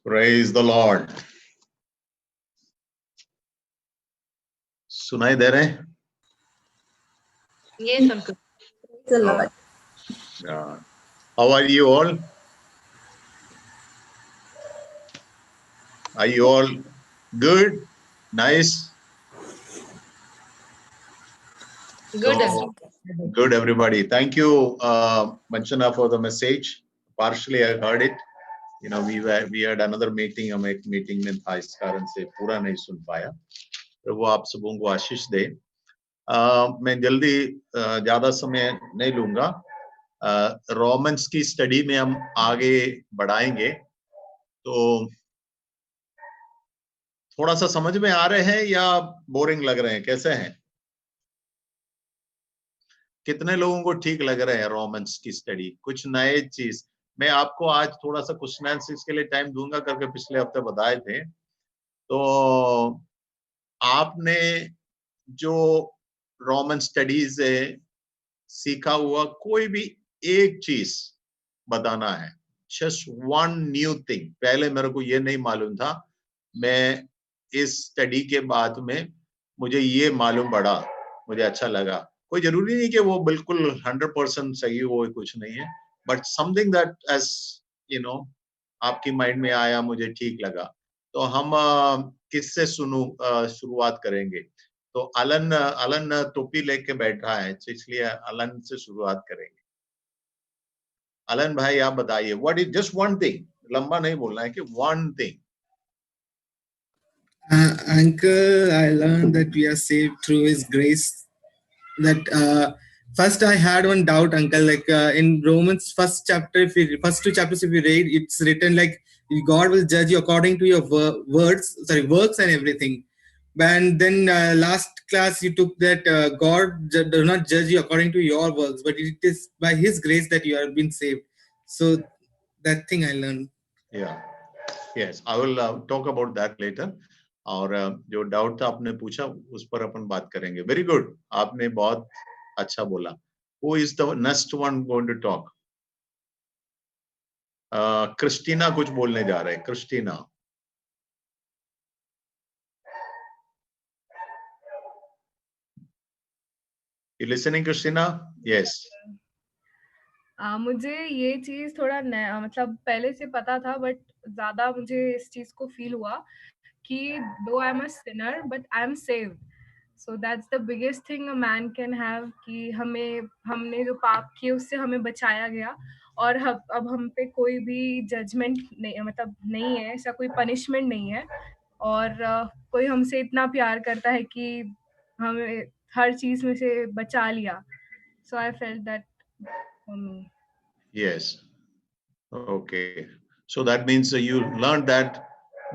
Praise the Lord. सुनाई दे रहे हैं? Yes, uncle. Praise the Lord. Yeah. How are you all? Are you all good? Nice? Good, So, uncle. good, everybody. Thank you, Manchana, for the message. Partially, I heard it. You know, we had another meeting. हम एक meeting में था, इस कारण से पूरा नहीं सुन पाया. प्रभु आप सबों को आशीष दे. मैं जल्दी ज्यादा समय नहीं लूंगा. रोमन्स की स्टडी में हम आगे बढ़ाएंगे. तो थोड़ा सा समझ में आ रहे हैं या बोरिंग लग रहे हैं? कैसे हैं? कितने लोगों को ठीक लग रहे हैं रोमन्स की स्टडी? कुछ नए चीज मैं आपको आज थोड़ा सा क्वेश्चन आंसर्स के लिए टाइम दूंगा करके पिछले हफ्ते बताए थे. तो आपने जो रोमन स्टडीज से सीखा हुआ कोई भी एक चीज बताना है. Just one new thing. पहले मेरे को ये नहीं मालूम था. मैं इस स्टडी के बाद में मुझे ये मालूम पड़ा, मुझे अच्छा लगा. कोई जरूरी नहीं कि वो बिल्कुल 100% सही हो, कुछ नहीं है. But something that as you know आपकी माइंड में आया, मुझे ठीक लगा. तो हम किससे शुरुआत करेंगे? तो अलन टोपी लेके बैठा है, तो इसलिए अलन से शुरुआत करेंगे. अलन भाई आप बताइए, what is just one thing. लंबा नहीं बोलना है कि one thing. Uncle, I learned that we are saved through His grace. That first I had one doubt, Uncle. Like in Romans first chapter, first two chapters, if you read, it's written like God will judge you according to your works and everything. And then last class you took that God does not judge you according to your works, but it is by His grace that you have been saved. So that thing I learned. Yeah. Yes, I will talk about that later. और जो doubt था आपने पूछा, उस पर अपन बात करेंगे. Very good, आपने बहुत अच्छा बोला. Who is the next one going to talk? Christina कुछ बोलने जा रहे हैं. Christina, you listening, Christina? Yes. मुझे ये चीज थोड़ा नया, मतलब पहले से पता था, बट ज्यादा मुझे इस चीज को फील हुआ कि दो I am a Sinner but I am saved. So that's the biggest thing a man can have, कि हमने जो पाप किए उससे हमें बचाया गया, और अब हम पे कोई भी जजमेंट नहीं, मतलब नहीं है, ऐसा कोई पनिशमेंट नहीं है, और कोई हमसे इतना प्यार करता है कि हमें हर चीज में से बचा लिया. So I felt that for me. Yes. Okay. So that means you learned that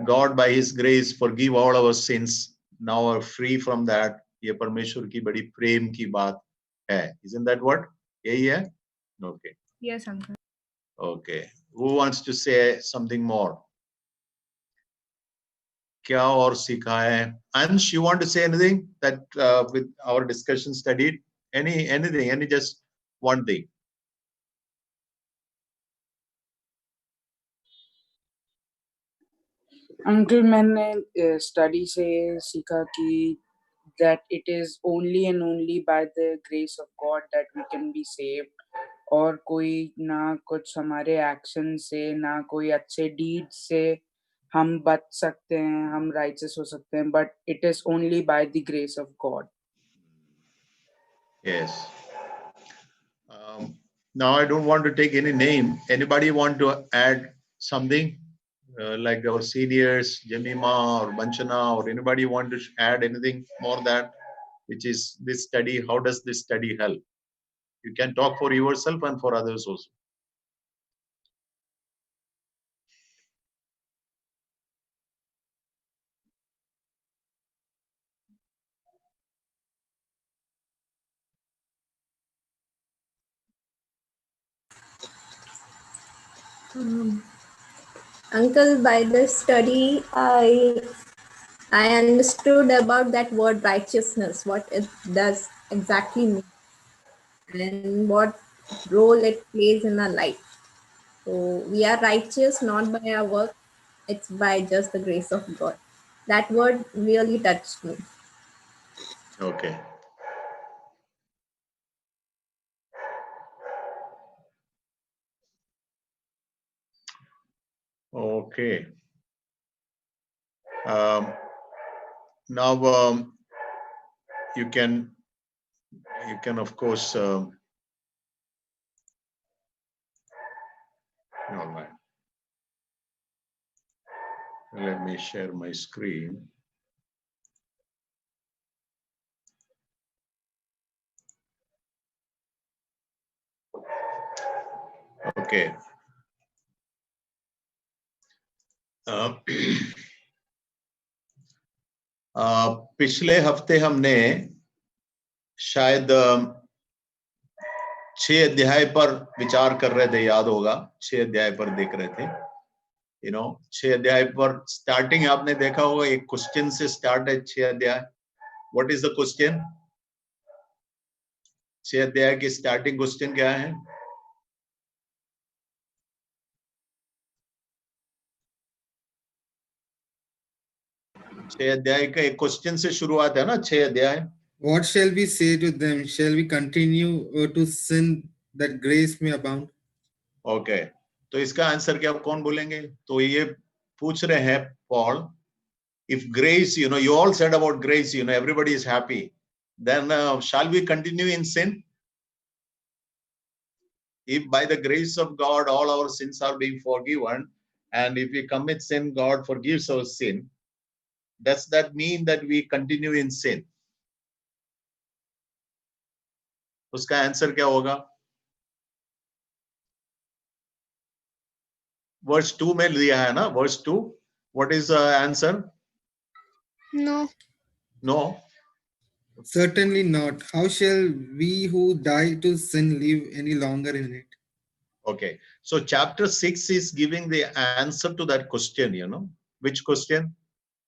God by His grace forgive all our sins. Now are free from that. ये परमेश्वर की बड़ी प्रेम की बात है. Isn't that what? यही है? Okay. Yes, uncle. Okay. Who wants to say something more? क्या और सीखा है? Ansh, you want to say anything that with our discussion studied? Anything? Any just one thing? Uncle, मैंने स्टडी से सीखा कि that it is only and only by the grace of God that we can be saved. और कोई ना कुछ हमारे action से, ना कोई अच्छे डीड से हम बच सकते हैं, हम राइचस हो सकते हैं, but it is only by the grace of God. Yes. Now I don't want to take any name. Anybody want to add something? Like our seniors, Jemima or Banchana, or anybody want to add anything more that which is this study? How does this study help? You can talk for yourself and for others also. Uncle, by this study, I understood about that word righteousness, what it does exactly mean, and what role it plays in our life. So we are righteous not by our work, it's by just the grace of God. That word really touched me. Okay. Okay. Now you can of course all right. Let me share my screen. Okay. पिछले हफ्ते हमने शायद 6 अध्याय पर विचार कर रहे थे, याद होगा 6 अध्याय पर देख रहे थे, 6 अध्याय पर स्टार्टिंग आपने देखा होगा, एक क्वेश्चन से स्टार्ट है 6 अध्याय। What is the question? 6 अध्याय की स्टार्टिंग क्वेश्चन क्या है? छह अध्याय का एक क्वेश्चन से शुरुआत है ना, 6 अध्याय। What shall we say to them? Shall we continue to sin that grace may abound? Okay, तो इसका आंसर क्या कौन बोलेंगे? तो ये पूछ रहे हैं Paul, if grace, you all said about grace, everybody is happy, then shall we continue in sin? If by the grace of God all our sins are being forgiven, and if we commit sin, God forgives our sin, does that mean that we continue in sin? उसका answer क्या होगा? Verse 2 में दिया है ना, verse 2, what is answer? No. No. Certainly not. How shall we who die to sin live any longer in it? Okay, so chapter 6 is giving the answer to that question, which question?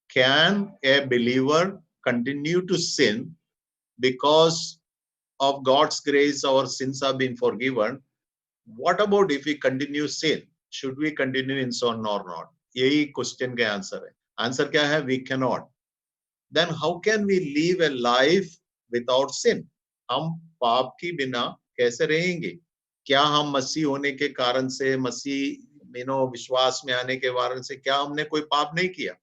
Can a believer continue to sin because of God's grace our sins have been forgiven? What about if we continue sin? Should we continue in sin or not? यही question का answer है। Answer क्या है? We cannot. Then how can we live a life without sin? हम पाप की बिना कैसे रहेंगे? क्या हम मसीह होने के कारण से, मसीह विश्वास में आने के कारण से क्या हमने कोई पाप नहीं किया?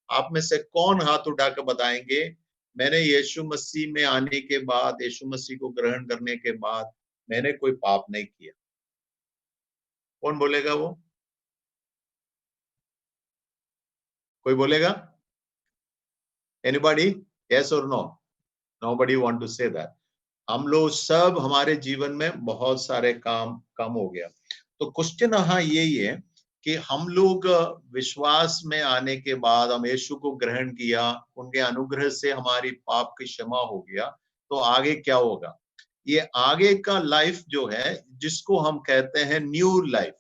आप में से कौन हाथ उठा कर बताएंगे मैंने यीशु मसीह में आने के बाद, यीशु मसीह को ग्रहण करने के बाद मैंने कोई पाप नहीं किया? कौन बोलेगा? वो कोई बोलेगा? Anybody? Yes or no? Nobody want to say that. हम लोग सब, हमारे जीवन में बहुत सारे काम कम हो गया। तो क्वेश्चन यहाँ यही है कि हम लोग विश्वास में आने के बाद, हम यीशु को ग्रहण किया, उनके अनुग्रह से हमारी पाप की क्षमा हो गया, तो आगे क्या होगा? ये आगे का लाइफ जो है, जिसको हम कहते हैं new life,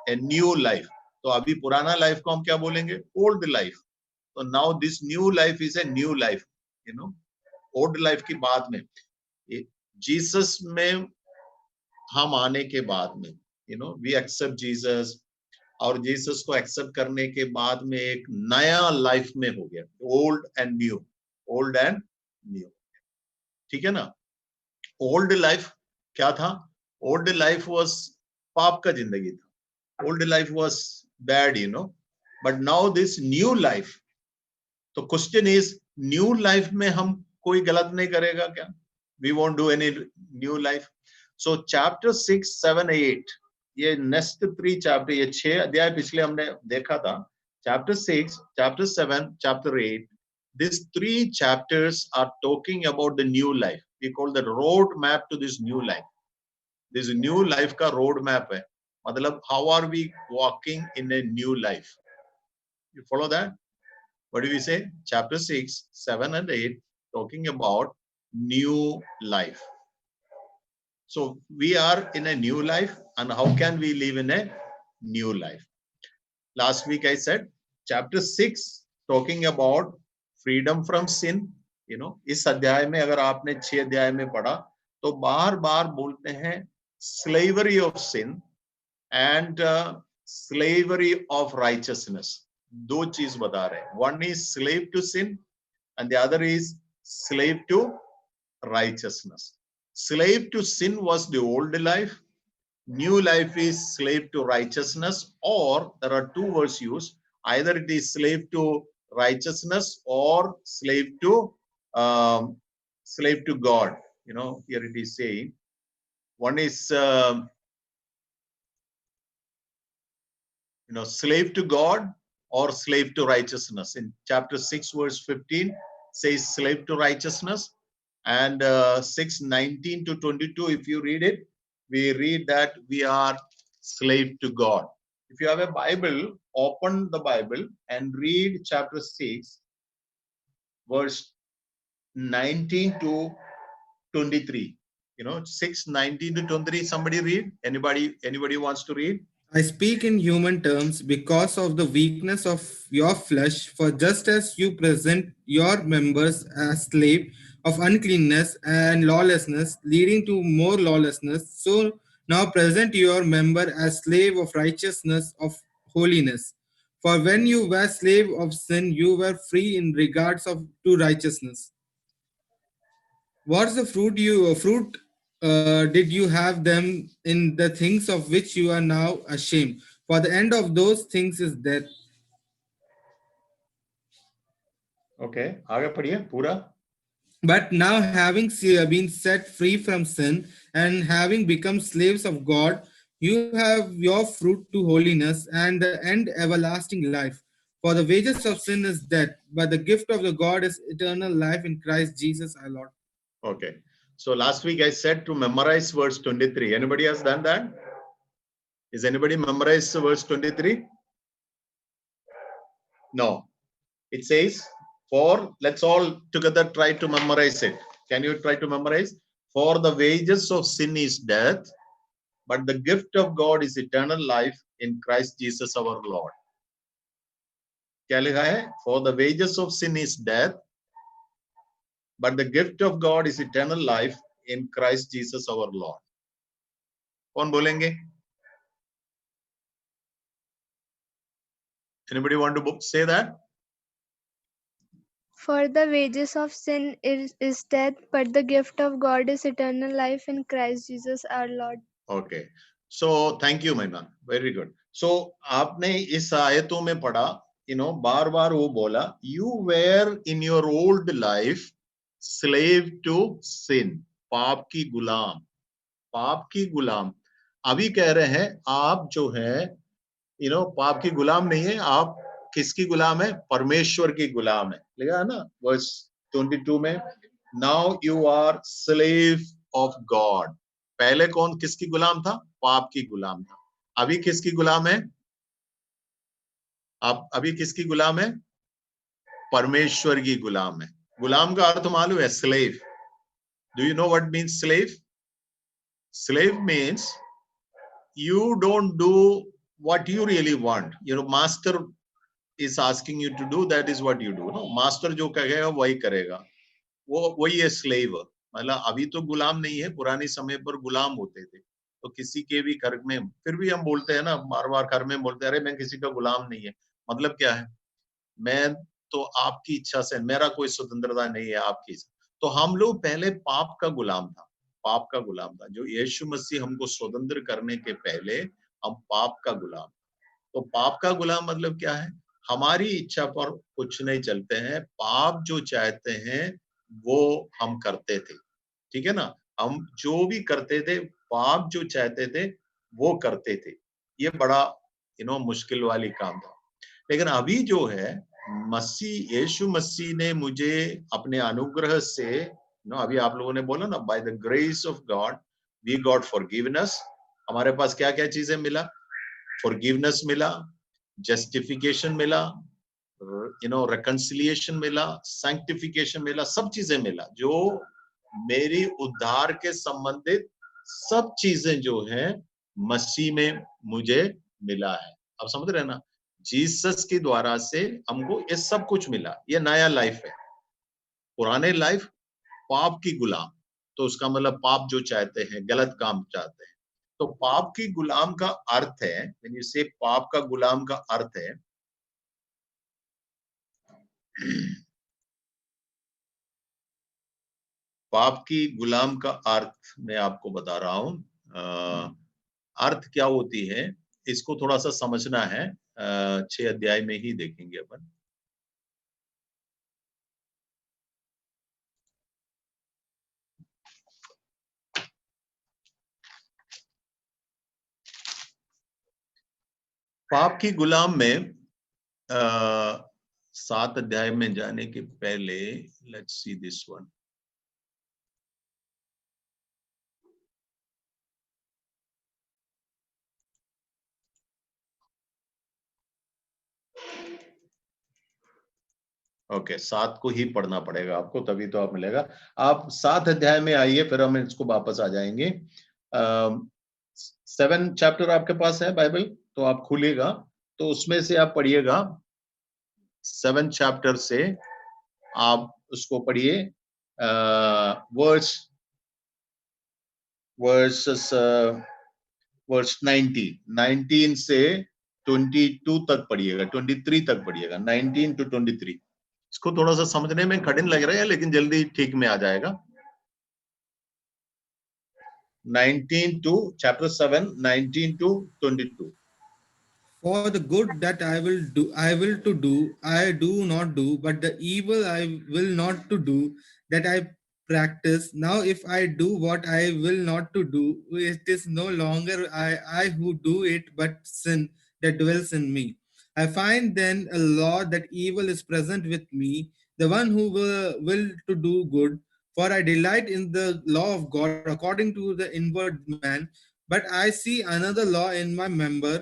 a new life. तो अभी पुराना लाइफ को हम क्या बोलेंगे? Old life. तो now this new life is a new life, old life की बाद में, जीसस में हम आने के बाद में, वी एक्सेप्ट जीसस, और जीसस को एक्सेप्ट करने के बाद में एक नया लाइफ में हो गया, old and new, old and new. ठीक है ना? ओल्ड लाइफ क्या था? ओल्ड लाइफ वाज पाप का जिंदगी था, old life was bad, but now this new life. तो क्वेश्चन इज, न्यू लाइफ में हम कोई गलत नहीं करेगा क्या? We won't do any new life. So chapter 6, 7, 8, ये next 3 chapter, ये 6 अध्याय पिछले हमने देखा था, chapter 6, chapter 7, chapter 8, these 3 chapters are talking about the new life. We call the road map to this new life. This new life का road map है, मतलब how are we walking in a new life? You follow that? What do we say? Chapter 6, 7 and 8 talking about new life. So we are in a new life, and how can we live in a new life? Last week I said chapter 6 talking about freedom from sin. इस अध्याय में अगर आपने 6 अध्याय में पढ़ा तो बार बार बोलते हैं slavery of sin and slavery of righteousness. दो चीज बता रहे हैं. One is slave to sin and the other is slave to righteousness. Slave to sin was the old life. New life is slave to righteousness, or there are two words used. Either it is slave to righteousness or slave to God. You know, here it is saying one is slave to God or slave to righteousness. In chapter 6 verse 15 says slave to righteousness, and 6:19 to 22, if you read it, we read that we are slave to God. If you have a Bible, open the Bible and read chapter 6 verse 19 to 23. 6:19 to 23. Somebody read. Anybody wants to read? I speak in human terms because of the weakness of your flesh, for just as you present your members as slaves of uncleanness and lawlessness, leading to more lawlessness, so now present your member as slave of righteousness of holiness. For when you were slave of sin, you were free in regards of to righteousness. What's the fruit did you have them in the things of which you are now ashamed? For the end of those things is death. Okay, आगे पढ़िए पूरा. But now having been set free from sin and having become slaves of God, you have your fruit to holiness and the end everlasting life. For the wages of sin is death, but the gift of the God is eternal life in Christ Jesus our Lord. Okay. So last week I said to memorize verse 23. Anybody has done that? Is anybody memorized verse 23? No. It says, let's all together try to memorize it. Can you try to memorize? For the wages of sin is death, but the gift of God is eternal life in Christ Jesus our Lord. क्या लिखा है? For the wages of sin is death, but the gift of God is eternal life in Christ Jesus our Lord. कौन बोलेंगे? Anybody want to say that? For the wages of sin is death, but the gift of God is eternal life in Christ Jesus our Lord. Okay. So thank you, Maina. Very good. So आपने इस आयतों में पढ़ा, बार बार वो बोला, you were in your old life slave to sin, पाप की गुलाम. अभी कह रहे हैं आप जो है पाप की गुलाम नहीं है, आप किसकी गुलाम है? परमेश्वर की गुलाम है. लिखा है ना वर्स 22 में, now you are slave of God. पहले कौन किसकी गुलाम था? पाप की गुलाम था. अभी किसकी गुलाम है? आप अभी किसकी गुलाम है? परमेश्वर की गुलाम है. गुलाम का अर्थ मालूम है? Slave. Do you know what means slave? Slave means you don't do what you really want. Master is asking you to do, that is what you do. No, master जो कहेगा वही करेगा. वो वही है slave. मतलब अभी तो गुलाम नहीं है, पुराने समय पर गुलाम होते थे. तो किसी के भी घर में, फिर भी हम बोलते हैं ना, बार बार घर में बोलते हैं, अरे मैं किसी का गुलाम नहीं है. मतलब क्या है? मैं तो आपकी इच्छा से, मेरा कोई स्वतंत्रता नहीं है आपकी. तो हम लोग पहले पाप का गुलाम था. जो यीशु मसीह हमको स्वतंत्र करने के पहले हम पाप का गुलाम. तो पाप का गुलाम मतलब क्या है? हमारी इच्छा पर कुछ नहीं चलते हैं. पाप जो चाहते हैं वो हम करते थे. ठीक है ना? हम जो भी करते थे, पाप जो चाहते थे वो करते थे. ये बड़ा मुश्किल वाली काम था. लेकिन अभी जो है, यीशु मसीह ने मुझे अपने अनुग्रह से, अभी आप लोगों ने बोला ना, by the grace of God we got forgiveness. हमारे पास क्या क्या चीजें मिला? फॉरगिवनेस मिला, जस्टिफिकेशन मिला, रिकंसिलिएशन मिला, सैंक्टिफिकेशन मिला. सब चीजें मिला. जो मेरी उद्धार के संबंधित सब चीजें जो है मसीह में मुझे मिला है. आप समझ रहे हैं ना? जीसस के द्वारा से हमको ये सब कुछ मिला. ये नया लाइफ है. पुराने लाइफ पाप की गुलाम. तो उसका मतलब पाप जो चाहते हैं, गलत काम चाहते हैं. तो पाप की गुलाम का अर्थ है, व्हेन यू से पाप का गुलाम का अर्थ है पाप की गुलाम का अर्थ मैं आपको बता रहा हूं। अर्थ क्या होती है इसको थोड़ा सा समझना है। 6 अध्याय में ही देखेंगे अपन। पाप की गुलाम में 7 अध्याय में जाने के पहले let's see this one. Okay 7 को ही पढ़ना पड़ेगा आपको, तभी तो आप मिलेगा। आप 7 अध्याय में आइए, फिर हम इसको वापस आ जाएंगे। 7 चैप्टर आपके पास है बाइबल, तो आप खोलिएगा, तो उसमें से आप पढ़िएगा 7 चैप्टर से आप उसको पढ़िए। वर्स 19 से 22 तक पढ़िएगा, 23 तक पढ़िएगा, 19 to 23। इसको थोड़ा सा समझने में कठिन लग रहा है, लेकिन जल्दी ठीक में आ जाएगा। 19 to chapter 7, 19 to 22। For the good that I will to do, I do not do, but the evil I will not to do, that I practice. Now, if I do what I will not to do, it is no longer I who do it, but sin that dwells in me. I find then a law that evil is present with me, the one who will to do good. For I delight in the law of God according to the inward man, but I see another law in my member,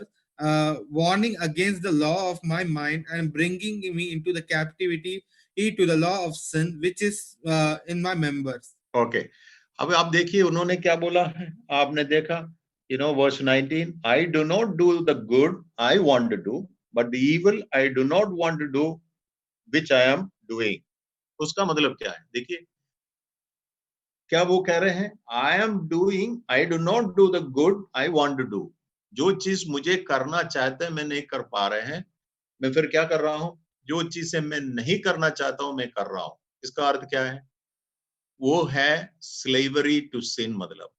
warning against the law of my mind and bringing me into the captivity to the law of sin which is in my members. Okay अब आप देखिए उन्होंने क्या बोला है, आपने देखा, verse 19, I do not do the good I want to do, but the evil I do not want to do, which I am doing। उसका मतलब क्या है? देखिए क्या वो कह रहे हैं, I do not do the good I want to do। जो चीज मुझे करना चाहते हैं मैं नहीं कर पा रहे हैं, मैं फिर क्या कर रहा हूं, जो चीजें मैं नहीं करना चाहता हूं मैं कर रहा हूं। इसका अर्थ क्या है? वो है स्लेवरी टू सिन। मतलब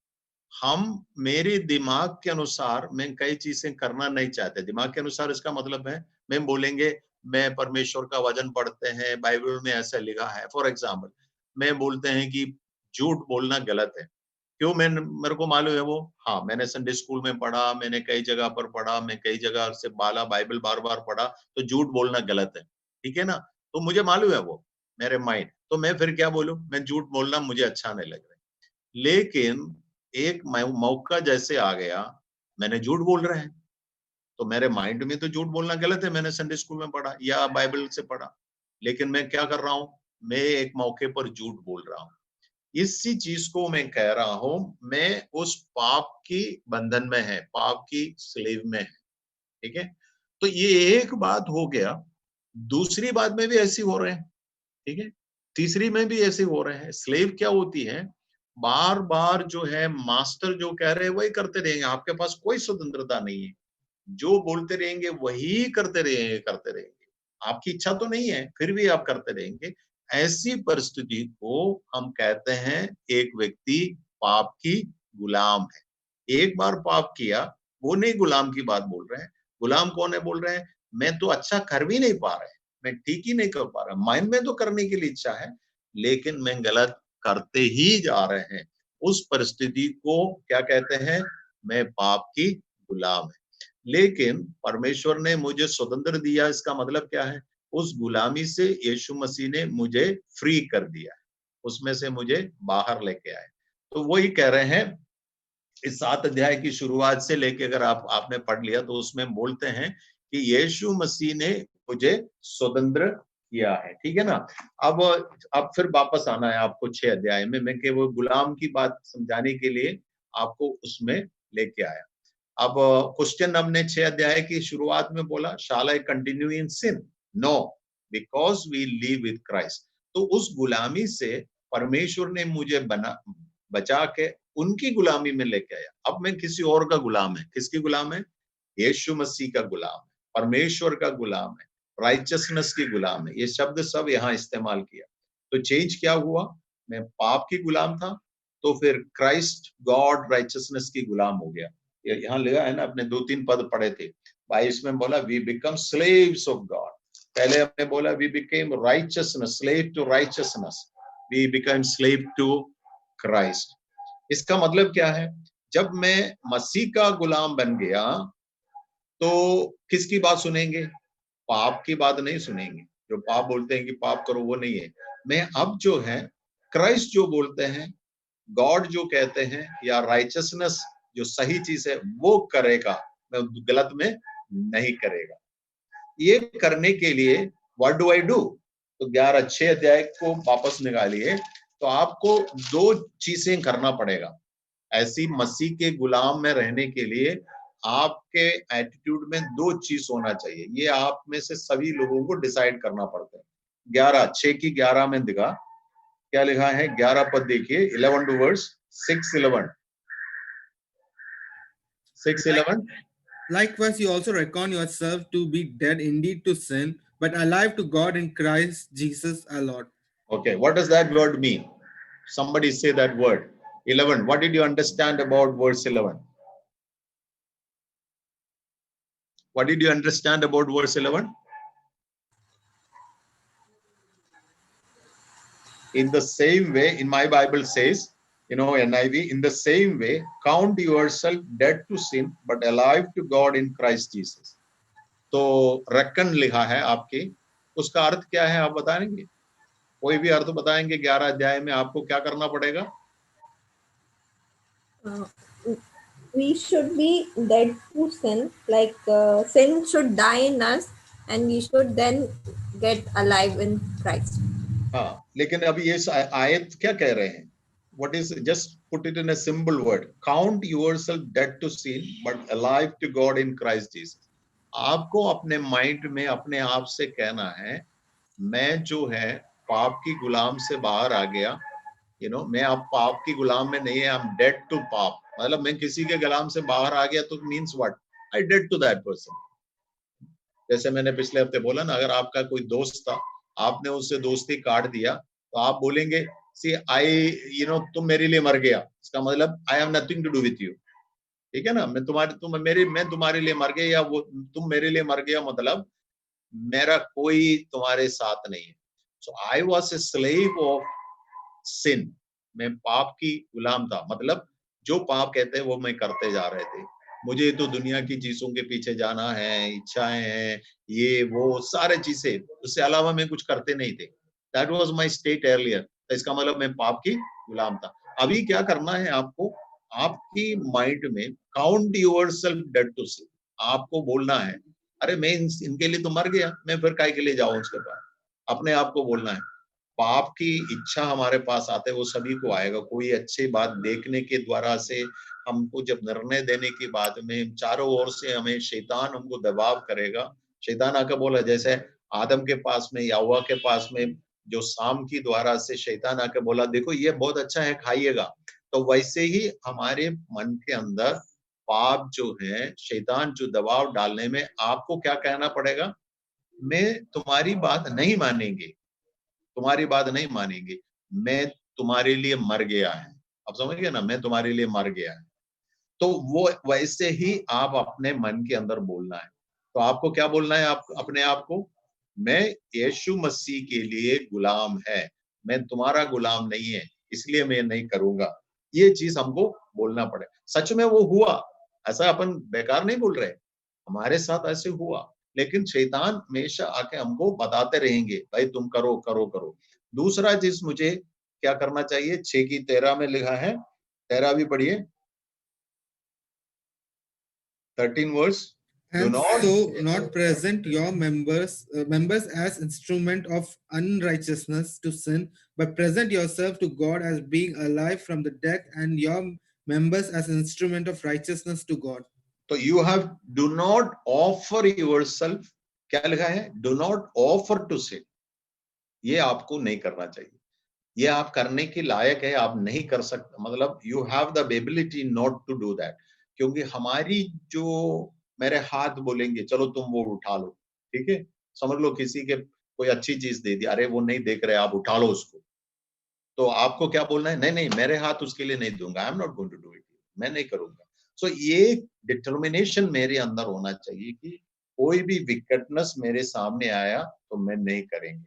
हम मेरे दिमाग के अनुसार मैं कई चीजें करना नहीं चाहते। दिमाग के अनुसार इसका मतलब है मैं बोलेंगे मैं परमेश्वर का वचन पढ़ते हैं, बाइबल में ऐसा लिखा है। फॉर एग्जाम्पल मैं बोलते हैं कि झूठ बोलना गलत है। क्यों? मेरे को मालूम है वो, हाँ मैंने संडे स्कूल में पढ़ा, मैंने कई जगह पर पढ़ा, मैं कई जगह से बाइबल बार बार पढ़ा, तो झूठ बोलना गलत है, ठीक है ना। तो मुझे मालूम है वो, मेरे माइंड, तो मैं फिर क्या बोलूं, मैं झूठ बोलना मुझे अच्छा नहीं लग रहा है। लेकिन एक मौका जैसे आ गया, मैंने झूठ बोल रहे हैं, तो मेरे माइंड में तो झूठ बोलना गलत है, मैंने संडे स्कूल में पढ़ा या बाइबल से पढ़ा, लेकिन मैं क्या कर रहा हूं, मैं एक मौके पर झूठ बोल रहा हूं। इसी चीज को मैं कह रहा हूं, मैं उस पाप की बंधन में है, पाप की स्लेव में है, ठीक है। तो ये एक बात हो गया। दूसरी बात में भी ऐसी हो रहे हैं, ठीक है। तीसरी में भी ऐसे हो रहे हैं। स्लेव क्या होती है, बार बार जो है मास्टर जो कह रहे हैं वही करते रहेंगे, आपके पास कोई स्वतंत्रता नहीं है, जो बोलते रहेंगे वही करते रहेंगे। आपकी इच्छा तो नहीं है, फिर भी आप करते रहेंगे। ऐसी परिस्थिति को हम कहते हैं एक व्यक्ति पाप की गुलाम है। एक बार पाप किया, वो नहीं गुलाम की बात बोल रहे हैं। गुलाम कौन है बोल रहे हैं, मैं तो अच्छा कर भी नहीं पा रहा, मैं ठीक ही नहीं कर पा रहा, माइंड में तो करने के लिए इच्छा है, लेकिन मैं गलत करते ही जा रहे हैं। उस परिस्थिति को क्या कहते हैं, मैं पाप की गुलाम है। लेकिन परमेश्वर ने मुझे स्वतंत्र दिया, इसका मतलब क्या है, उस गुलामी से यीशु मसीह ने मुझे फ्री कर दिया, उसमें से मुझे बाहर लेके आए। तो वही कह रहे हैं, इस 7 अध्याय की शुरुआत से लेके अगर आपने पढ़ लिया तो उसमें बोलते हैं कि यीशु मसीह ने मुझे स्वतंत्र किया है, ठीक है ना। अब फिर वापस आना है आपको 6 अध्याय में। मैं केवल गुलाम की बात समझाने के लिए आपको उसमें लेके आया। अब क्वेश्चन हमने 6 अध्याय की शुरुआत में बोला, shall I continue in sin? No, because we live with Christ. तो उस गुलामी से परमेश्वर ने मुझे बचा के उनकी गुलामी में लेके आया। अब मैं किसी और का गुलाम है। किसकी गुलाम है? यीशु मसीह का गुलाम है, परमेश्वर का गुलाम है, राइचसनेस की गुलाम है। ये शब्द सब यहाँ इस्तेमाल किया। तो चेंज क्या हुआ? मैं पाप की गुलाम था, तो फिर क्राइस्ट गॉड राइचसनेस की गुलाम हो गया। यहाँ लिखा है ना, अपने 2-3 पद पढ़े थे। 22 में बोला we become slaves of God. पहले हमने बोला we became righteousness, slave to righteousness, we become slave to Christ. इसका मतलब क्या है? जब मैं मसीह का गुलाम बन गया तो किसकी बात सुनेंगे? पाप की बात नहीं सुनेंगे। जो पाप बोलते हैं कि पाप करो, वो नहीं है। मैं अब जो है क्राइस्ट जो बोलते हैं, गॉड जो कहते हैं, या राइचसनेस जो सही चीज है वो करेगा, मैं गलत में नहीं करेगा। ये करने के लिए व्हाट डू आई डू? तो 11-6 अध्याय को वापस निकालिए, तो आपको 2 चीजें करना पड़ेगा। ऐसी मसीह के गुलाम में रहने के लिए आपके एटीट्यूड में 2 चीज होना चाहिए। ये आप में से सभी लोगों को डिसाइड करना पड़ता है। 11:6 की 11 में दिखा क्या लिखा है? 11 पद देखिए, 11 to verse 6:11। 6:11 Likewise, you also reckon yourself to be dead indeed to sin, but alive to God in Christ Jesus our Lord. Okay, what does that word mean? Somebody say that word. 11. What did you understand about verse 11? What did you understand about verse 11? In the same way, in my Bible says, NIV, in the same way, count yourself dead to sin, but alive to God in Christ Jesus. तो reckon लिखा है आपके, उसका अर्थ क्या है आप बताएंगे? कोई भी अर्थ बताएंगे 11 अध्याय में आपको क्या करना पड़ेगा? We should be dead to sin, like sin should die in us and we should then get alive in Christ. हाँ, लेकिन अभी ये आयत क्या कह रहे हैं? What is, just put it in a simple word, count yourself dead to sin but alive to God in Christ Jesus. आपको अपने माइंड में अपने आप से कहना है, मैं जो है पाप की गुलाम से बाहर आ गया, मैं अब पाप की गुलाम में नहीं है, आई एम डेड टू पाप। मतलब मैं किसी के गुलाम से बाहर आ गया तो means what? I dead to that person. जैसे मैंने पिछले हफ्ते बोला ना, अगर आपका कोई दोस्त था, आपने उससे दोस्ती काट दिया, तो आप बोलेंगे सी आई तुम मेरे लिए मर गया, इसका मतलब I have nothing to do with you. ठीक है ना? मैं तुम्हारे लिए मर गया, या वो तुम मेरे लिए मर गया, मतलब मेरा कोई तुम्हारे साथ नहीं है। So I was a slave of sin. मैं पाप की गुलाम था, मतलब जो पाप कहते हैं वो मैं करते जा रहे थे। मुझे तो दुनिया की चीजों के पीछे जाना है, इच्छाएं हैं, ये वो सारे चीजें, उससे अलावा मैं कुछ करते नहीं थे। That was my state earlier. तो इसका मतलब मैं पाप की गुलाम था। अभी क्या करना है आपको? आपकी माइंड में count yourself dead to sin. आपको बोलना है, अरे मैं इनके लिए तो मर गया, मैं फिर काय के लिए जाऊं उसके पास? अपने आप को बोलना है। पाप की इच्छा हमारे पास आते है, वो सभी को आएगा। कोई अच्छी बात देखने के द्वारा से हमको जब निर्णय देने की बात में चारों ओर से हमें शैतान हमको दबाव करेगा। शैतान आकर बोला, जैसे आदम के पास में या हव्वा के पास में जो शाम की द्वारा से शैतान आकर बोला, देखो ये बहुत अच्छा है, खाइएगा। तो वैसे ही हमारे मन के अंदर पाप जो है, शैतान जो दबाव डालने में, आपको क्या कहना पड़ेगा? मैं तुम्हारी बात नहीं मानेंगे, तुम्हारी बात नहीं मानेंगे, मैं तुम्हारे लिए मर गया है। आप समझ गए ना? मैं तुम्हारे लिए मर गया है। तो वो वैसे ही आप अपने मन के अंदर बोलना है। तो आपको क्या बोलना है? आप अपने आप को, मैं यीशु मसीह के लिए गुलाम है, मैं तुम्हारा गुलाम नहीं है, इसलिए मैं नहीं करूंगा। ये चीज हमको बोलना पड़े। सच में वो हुआ, ऐसा अपन बेकार नहीं बोल रहे, हमारे साथ ऐसे हुआ। लेकिन शैतान हमेशा आके हमको बताते रहेंगे, भाई तुम करो करो करो। दूसरा चीज मुझे क्या करना चाहिए? 6 की 13 में लिखा है, 13 भी पढ़िए, 13 verse. Do And not, so not present your members as instrument of unrighteousness to sin, but present yourself to God as being alive from the dead, and your members as instrument of righteousness to God. तो you have do not offer yourself, क्या लिखा है? Do not offer to sin। ये आपको नहीं करना चाहिए। ये आप करने के लायक है, आप नहीं कर सकते, मतलब you have the ability not to do that, क्योंकि हमारी जो मेरे हाथ बोलेंगे चलो तुम वो उठा लो, ठीक है, समझ लो किसी के कोई अच्छी चीज दे दी, अरे वो नहीं देख रहे, आप उठा लो उसको, तो आपको क्या बोलना है, नहीं नहीं मेरे हाथ उसके लिए नहीं दूंगा, I am not going to do it, मैं नहीं करूंगा। सो ये डिटर्मिनेशन मेरे अंदर होना चाहिए कि कोई भी विकेटनेस मेरे सामने आया तो मैं नहीं करेंगे।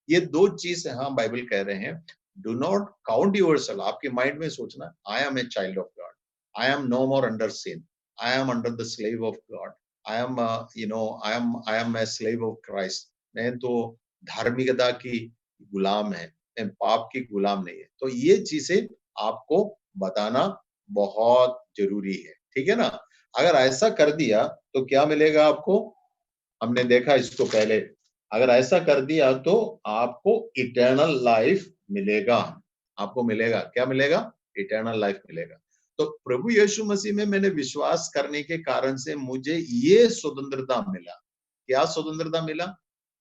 ये दो चीज हाँ बाइबल कह रहे हैं, डू नॉट काउंट योरसेल्फ, आपके माइंड में सोचना I am a child of God, I am no more under sin, I am under the slave of God, I am I am a slave of Christ, मैं तो धार्मिकता की गुलाम है, पाप की गुलाम नहीं है। तो ये चीजें आपको बताना बहुत जरूरी है, ठीक है ना। अगर ऐसा कर दिया तो क्या मिलेगा आपको, हमने देखा इसको पहले, अगर ऐसा कर दिया तो आपको इटर्नल लाइफ मिलेगा, आपको मिलेगा, क्या मिलेगा, इटर्नल लाइफ मिलेगा। तो प्रभु यीशु मसीह में मैंने विश्वास करने के कारण से मुझे ये स्वतंत्रता मिला। क्या स्वतंत्रता मिला,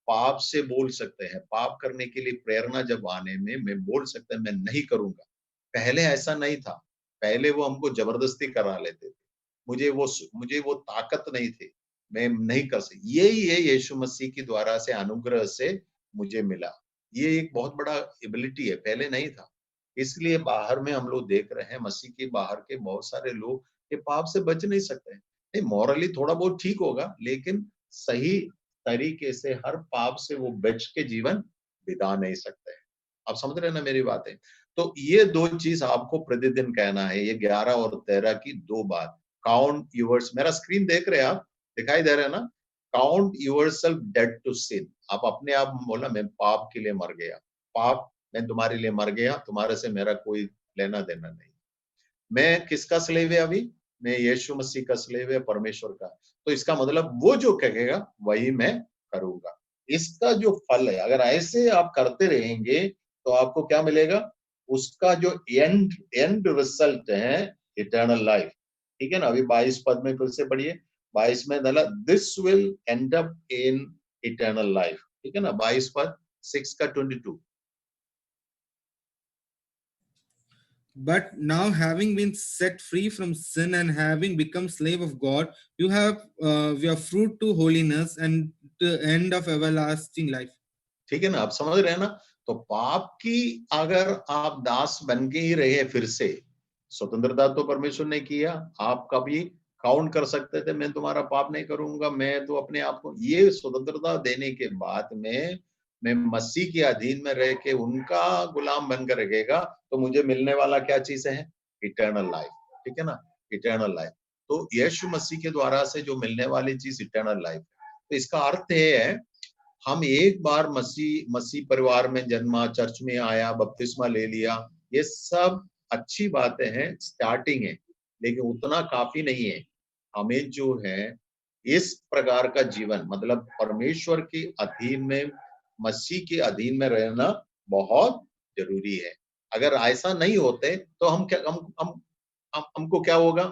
पाप से बोल सकते हैं, पाप करने के लिए प्रेरणा जब आने में मैं बोल सकता है मैं नहीं करूंगा। पहले ऐसा नहीं था, पहले वो हमको जबरदस्ती करा लेते थे, मुझे वो ताकत नहीं थी, मैं नहीं कर सकता। यही है यीशु मसीह के द्वारा से अनुग्रह से मुझे मिला, ये एक बहुत बड़ा एबिलिटी है, पहले नहीं था। इसलिए बाहर में हम लोग देख रहे हैं मसीह के बाहर के बहुत सारे लोग ये पाप से बच नहीं सकते, नहीं मॉरली थोड़ा बहुत ठीक होगा, लेकिन सही तरीके से हर पाप से वो बच के जीवन बिता नहीं सकते हैं। आप समझ रहे हैं ना मेरी बातें। तो ये दो चीज आपको प्रतिदिन कहना है, ये 11 और 13 की दो बात। काउंट यूवर्स, मेरा स्क्रीन देख रहे हैं आप, दिखाई दे रहा है ना, count yourself dead to sin, आप अपने आप बोला मैं पाप के लिए मर गया, पाप मैं तुम्हारे लिए मर गया, तुम्हारे से मेरा कोई लेना देना नहीं। मैं किसका स्लेव है अभी, मैं यीशु मसीह का स्लेव है, परमेश्वर का। तो इसका मतलब वो जो कहेगा वही मैं करूंगा। इसका जो फल है, अगर ऐसे आप करते रहेंगे तो आपको क्या मिलेगा, उसका जो एंड रिजल्ट है इटर्नल लाइफ, ठीक है ना। अभी 22 पद में फिर से पढ़िए, 22 में डाला this will and up in eternal life, ठीक है ना। 22 पद 6 का 22, But now, having been set free from sin and having become slave of God, you have your fruit to holiness and the end of everlasting life. ठीक है ना, आप समझ रहे हैं ना। तो पाप की अगर आप दास बन के ही रहे, फिर से स्वतंत्रता तो परमेश्वर ने किया, आप कभी काउंट कर सकते थे मैं तुम्हारा पाप नहीं करूंगा, मैं तो अपने आप को, ये स्वतंत्रता देने के बाद में मैं मसीह के अधीन में रह के उनका गुलाम बनकर रहेगा, तो मुझे मिलने वाला क्या चीज है, इटर्नल लाइफ, ठीक है ना, इटर्नल लाइफ। तो यीशु मसीह के द्वारा से जो मिलने वाली चीज इटर्नल लाइफ। तो इसका अर्थ ये है, हम एक बार मसीह परिवार में जन्मा, चर्च में आया, बपतिस्मा ले लिया, ये सब अच्छी बातें हैं, स्टार्टिंग है, लेकिन उतना काफी नहीं है। हमें जो है इस प्रकार का जीवन, मतलब परमेश्वर के अधीन में, मसीह के अधीन में रहना बहुत जरूरी है। अगर ऐसा नहीं होते तो हम क्या, हमको क्या होगा,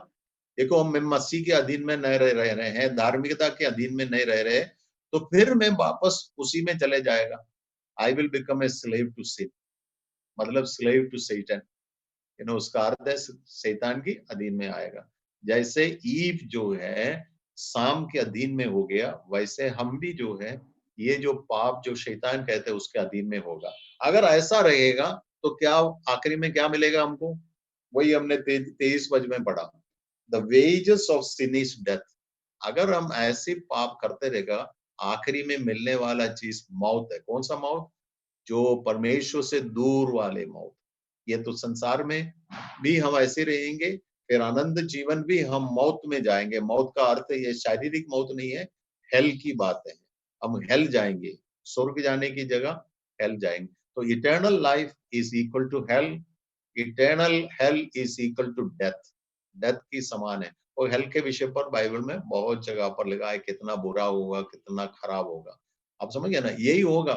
देखो हम मसीह के अधीन में नहीं रह रहे हैं, धार्मिकता के अधीन में नहीं रह रहे, तो फिर मैं वापस उसी में चले जाएगा। I will become a slave to sin, मतलब स्लेव टू सैटन, उसका अर्थ है शैतान की अधीन में आएगा। जैसे ईव जो है शाम के अधीन में हो गया, वैसे हम भी जो है ये जो पाप जो शैतान कहते हैं उसके अधीन में होगा। अगर ऐसा रहेगा तो क्या आखिरी में क्या मिलेगा हमको, वही हमने 23 पद में पढ़ा, the wages of sin is death. अगर हम ऐसे पाप करते रहेगा, आखिरी में मिलने वाला चीज मौत है। कौन सा मौत, जो परमेश्वर से दूर वाले मौत। ये तो संसार में भी हम ऐसे रहेंगे, फिर आनंद जीवन भी हम मौत में जाएंगे। मौत का अर्थ ये शारीरिक मौत नहीं है, हेल की बात है, हम हेल जाएंगे, स्वर्ग जाने की जगह हेल जाएंगे। तो eternal life is equal to hell, eternal hell is equal to death, death की समान है। और हेल के विषय पर बाइबल में बहुत जगह पर लिखा है, कितना बुरा होगा, कितना खराब होगा। आप समझ गए ना, यही होगा।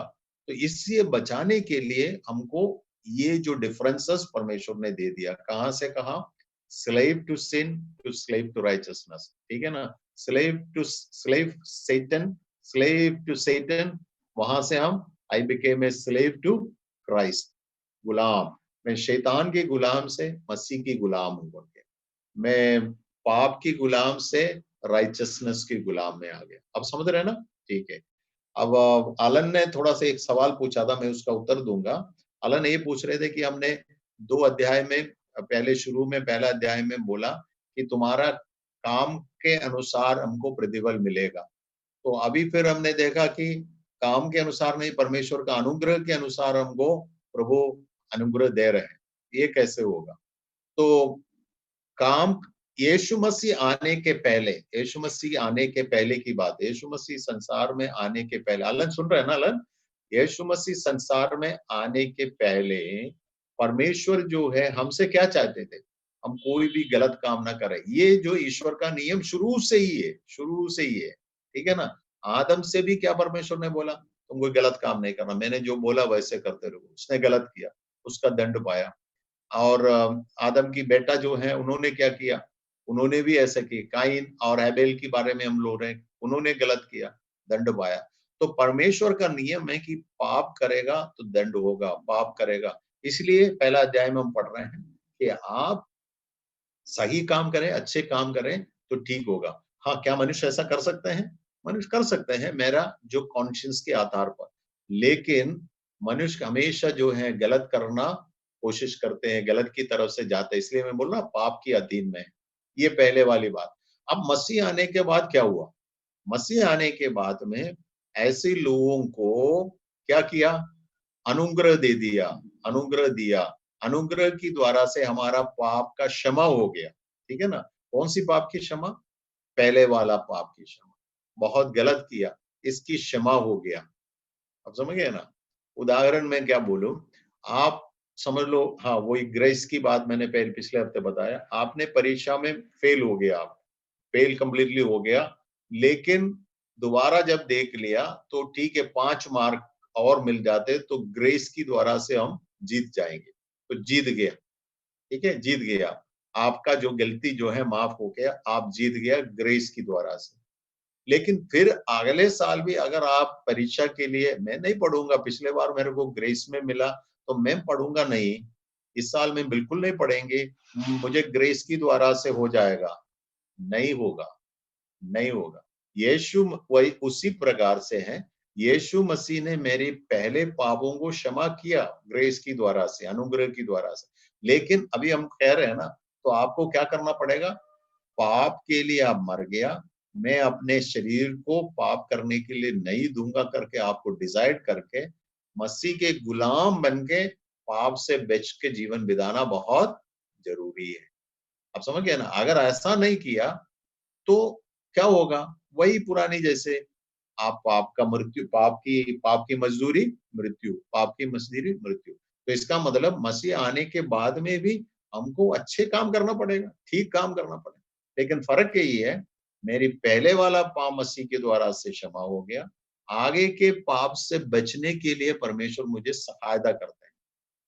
तो इससे बचाने के लिए हमको ये जो डिफरेंसेस परमेश्वर ने दे दिया, कहां से कहा, slave to sin to slave to righteousness, ठीक है ना, slave Satan, slave to Satan, वहां से हम I became a slave to Christ, गुलाम, मैं शैतान के गुलाम से मसीह की गुलाम हूं बोल के, मैं पाप की गुलाम से राइचसनेस की गुलाम में आ गया। अब समझ रहे हैं ना? ठीक है। अब आलन ने थोड़ा सा एक सवाल पूछा था, मैं उसका उत्तर दूंगा। आलन ये पूछ रहे थे कि हमने 2 अध्याय में, पहले शुरू में पहला अध्याय में बोला कि तुम्हारा काम के अनुसार हमको प्रतिफल मिलेगा। तो अभी फिर हमने देखा कि काम के अनुसार नहीं, परमेश्वर का अनुग्रह के अनुसार हमको प्रभु अनुग्रह दे रहे हैं। ये कैसे होगा? तो काम यीशु मसीह आने के पहले, यीशु मसीह आने के पहले की बात, यीशु मसीह संसार में आने के पहले, अलन सुन रहे हैं ना अलन? यीशु मसीह संसार में आने के पहले परमेश्वर जो है हमसे क्या चाहते थे? हम कोई भी गलत काम ना करें। ये जो ईश्वर का नियम शुरू से ही है, शुरू से ही है, ठीक है ना? आदम से भी क्या परमेश्वर ने बोला? तुम कोई गलत काम नहीं करना, मैंने जो बोला वैसे करते रहो। उसने गलत किया, उसका दंड पाया। और आदम की बेटा जो है उन्होंने क्या किया? उन्होंने भी ऐसा किया। काइन और हैबेल के बारे में हम लोग रहे, उन्होंने गलत किया, दंड पाया। तो परमेश्वर का नियम है कि पाप करेगा तो दंड होगा, पाप करेगा। इसलिए पहला अध्याय में हम पढ़ रहे हैं कि आप सही काम करें, अच्छे काम करें तो ठीक होगा। हाँ, क्या मनुष्य ऐसा कर सकते हैं? मनुष्य कर सकते हैं, मेरा जो कॉन्शियस के आधार पर। लेकिन मनुष्य हमेशा जो है गलत करना कोशिश करते हैं, गलत की तरफ से जाते हैं। इसलिए मैं बोल रहा पाप की अधीन में है। ये पहले वाली बात। अब मसीह आने के बाद क्या हुआ? मसीह आने के बाद में ऐसे लोगों को क्या किया? अनुग्रह दे दिया, अनुग्रह दिया। अनुग्रह की द्वारा से हमारा पाप का क्षमा हो गया, ठीक है ना? कौन सी पाप की क्षमा? पहले वाला पाप की क्षमा। बहुत गलत किया, इसकी क्षमा हो गया। अब समझ गए ना? उदाहरण में क्या बोलूं, आप समझ लो, हाँ वही ग्रेस की बात मैंने पहले पिछले हफ्ते बताया। आपने परीक्षा में फेल हो गया, आप फेल कंप्लीटली हो गया, लेकिन दोबारा जब देख लिया तो ठीक है, 5 मार्क और मिल जाते तो ग्रेस की द्वारा से हम जीत जाएंगे। तो जीत गया, ठीक है, जीत गया। आपका जो गलती जो है माफ हो गया, आप जीत गया ग्रेस की द्वारा से। लेकिन फिर अगले साल भी अगर आप परीक्षा के लिए, मैं नहीं पढ़ूंगा, पिछले बार मेरे को ग्रेस में मिला तो मैं पढ़ूंगा नहीं, इस साल में बिल्कुल नहीं पढ़ेंगे, मुझे ग्रेस की द्वारा से हो जाएगा, नहीं होगा, नहीं होगा। यीशु वही उसी प्रकार से है। यीशु मसीह ने मेरे पहले पापों को क्षमा किया ग्रेस की द्वारा से, अनुग्रह की द्वारा से। लेकिन अभी हम कह रहे हैं ना, तो आपको क्या करना पड़ेगा? पाप के लिए आप मर गया, मैं अपने शरीर को पाप करने के लिए नहीं दूंगा करके आपको डिसाइड करके मसीह के गुलाम बन के पाप से बच के जीवन बिताना बहुत जरूरी है। आप समझ गए ना? अगर ऐसा नहीं किया तो क्या होगा? वही पुरानी जैसे, आप पाप का मृत्यु, पाप की मजदूरी मृत्यु, पाप की मजदूरी मृत्यु। तो इसका मतलब मसीह आने के बाद में भी हमको अच्छे काम करना पड़ेगा, ठीक काम करना पड़ेगा। लेकिन फर्क यही है, मेरी पहले वाला पाप मसीह के द्वारा से क्षमा हो गया, आगे के पाप से बचने के लिए परमेश्वर मुझे सहायता करते हैं।